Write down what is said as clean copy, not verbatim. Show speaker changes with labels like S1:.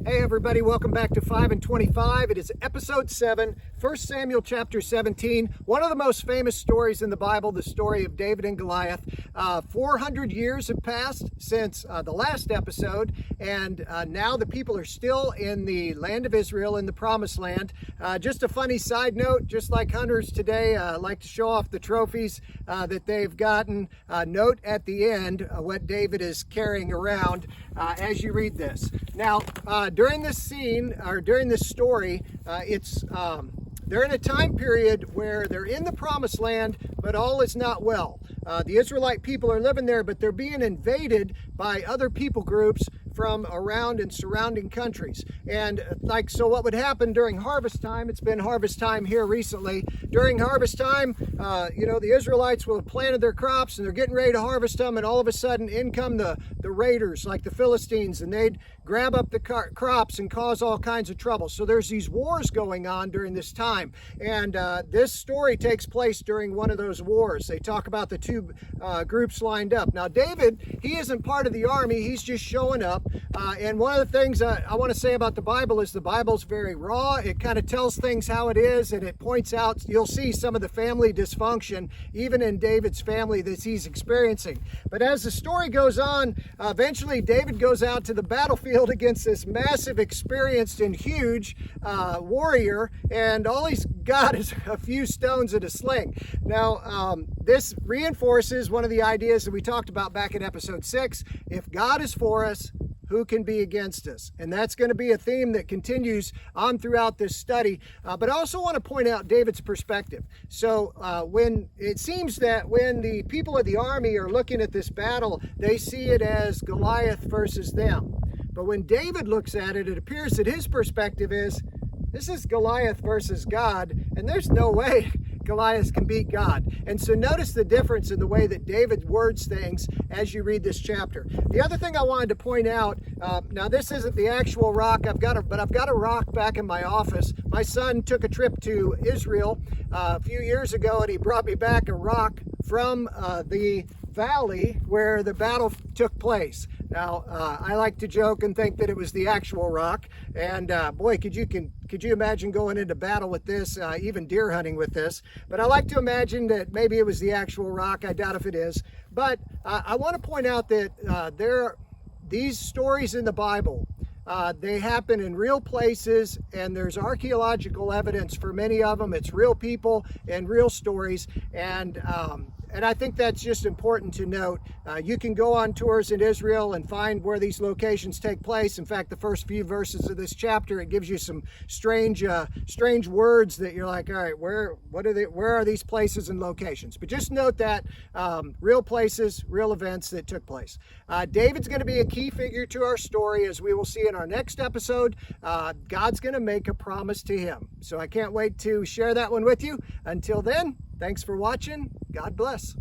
S1: Hey everybody, welcome back to 5 and 25. It is episode 7, 1 Samuel chapter 17. One of the most famous stories in the Bible, the story of David and Goliath. 400 years have passed since the last episode, and now the people are still in the land of Israel, in the promised land. Just a funny side note, just like hunters today like to show off the trophies that they've gotten. Note at the end what David is carrying around as you read this. Now, during this scene, or during this story, they're in a time period where they're in the promised land, but all is not well. The Israelite people are living there, but they're being invaded by other people groups from around and surrounding countries. And so what would happen during harvest time, it's been harvest time here recently. During harvest time, the Israelites will have planted their crops and they're getting ready to harvest them, and all of a sudden in come the raiders like the Philistines, and they'd grab up the crops and cause all kinds of trouble. So there's these wars going on during this time. And this story takes place during one of those wars. They talk about the two groups lined up. Now David, he isn't part of the army, he's just showing up. And one of the things I want to say about the Bible is the Bible's very raw. It kind of tells things how it is, and it points out, you'll see some of the family dysfunction, even in David's family, that he's experiencing. But as the story goes on, eventually David goes out to the battlefield against this massive, experienced, and huge warrior, and all he's got is a few stones and a sling. Now, this reinforces one of the ideas that we talked about back in episode 6. If God is for us, who can be against us? And that's going to be a theme that continues on throughout this study. But I also want to point out David's perspective. So when it seems that when the people of the army are looking at this battle, they see it as Goliath versus them. But when David looks at it, it appears that his perspective is, this is Goliath versus God, and there's no way Goliath can beat God. And so notice the difference in the way that David words things as you read this chapter. The other thing I wanted to point out, now this isn't the actual rock, but I've got a rock back in my office. My son took a trip to Israel a few years ago, and he brought me back a rock from the valley where the battle took place. Now, I like to joke and think that it was the actual rock, and boy, could you imagine going into battle with this, even deer hunting with this? But I like to imagine that maybe it was the actual rock. I doubt if it is. But I want to point out that these stories in the Bible, they happen in real places, and there's archaeological evidence for many of them. It's real people and real stories, and I think that's just important to note. You can go on tours in Israel and find where these locations take place. In fact, the first few verses of this chapter, it gives you some strange words that you're like, all right, where are these places and locations? But just note that real places, real events that took place. David's going to be a key figure to our story, as we will see in our next episode. God's going to make a promise to him. So I can't wait to share that one with you. Until then, thanks for watching. God bless.